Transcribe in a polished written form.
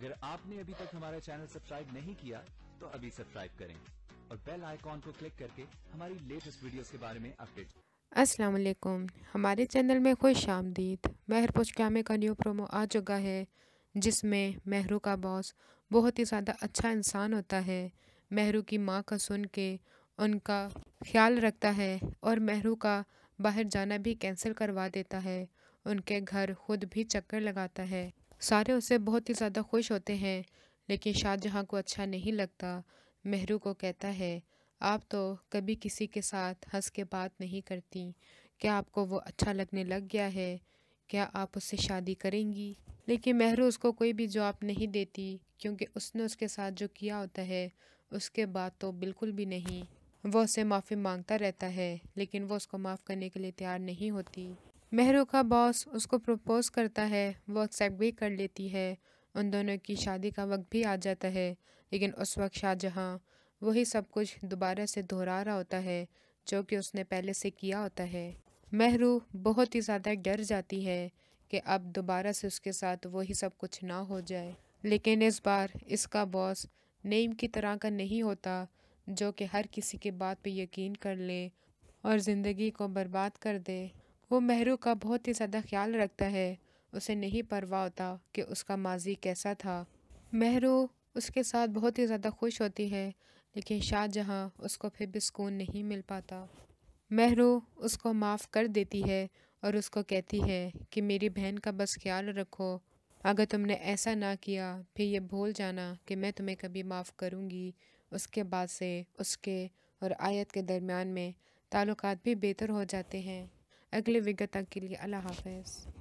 अगर आपने अभी तक हमारा चैनल सब्सक्राइब नहीं किया तो अभी सब्सक्राइब करें और बेल आइकॉन को क्लिक करके हमारी लेटेस्ट वीडियोस के बारे में अपडेट। अस्सलाम वालेकुम, हमारे चैनल में खुश आमदीद। महर पुचकामे का न्यू प्रोमो आ चुका है जिसमें महरू का बॉस बहुत ही ज़्यादा अच्छा इंसान होता है। महरू की माँ का सुन के उनका ख्याल रखता है और महरू का बाहर जाना भी कैंसिल करवा देता है। उनके घर खुद भी चक्कर लगाता है। सारे उससे बहुत ही ज़्यादा खुश होते हैं, लेकिन शाहजहाँ को अच्छा नहीं लगता। महरू को कहता है, आप तो कभी किसी के साथ हंस के बात नहीं करती। क्या आपको वो अच्छा लगने लग गया है? क्या आप उससे शादी करेंगी? लेकिन महरू उसको कोई भी जवाब नहीं देती, क्योंकि उसने उसके साथ जो किया होता है उसके बाद तो बिल्कुल भी नहीं। वो उससे माफ़ी मांगता रहता है, लेकिन वो उसको माफ़ करने के लिए तैयार नहीं होती। महरू का बॉस उसको प्रपोज करता है, वो एक्सेप्ट भी कर लेती है। उन दोनों की शादी का वक्त भी आ जाता है, लेकिन उस वक्त शाहजहाँ वही सब कुछ दोबारा से दोहरा रहा होता है जो कि उसने पहले से किया होता है। महरू बहुत ही ज़्यादा डर जाती है कि अब दोबारा से उसके साथ वही सब कुछ ना हो जाए। लेकिन इस बार इसका बॉस नईम की तरह का नहीं होता, जो कि हर किसी की बात पे यकीन कर ले और ज़िंदगी को बर्बाद कर दे। वो महरू का बहुत ही ज़्यादा ख्याल रखता है। उसे नहीं परवाह होता कि उसका माजी कैसा था। महरू उसके साथ बहुत ही ज़्यादा खुश होती है, लेकिन शाहजहाँ उसको फिर भी सुकून नहीं मिल पाता। महरू उसको माफ़ कर देती है और उसको कहती है कि मेरी बहन का बस ख्याल रखो। अगर तुमने ऐसा ना किया फिर ये भूल जाना कि मैं तुम्हें कभी माफ़ करूँगी। उसके बाद से उसके और आयत के दरमियान में ताल्लुकात भी बेहतर हो जाते हैं। अगले विगत तक के लिए अल्लाह हाफ़िज़।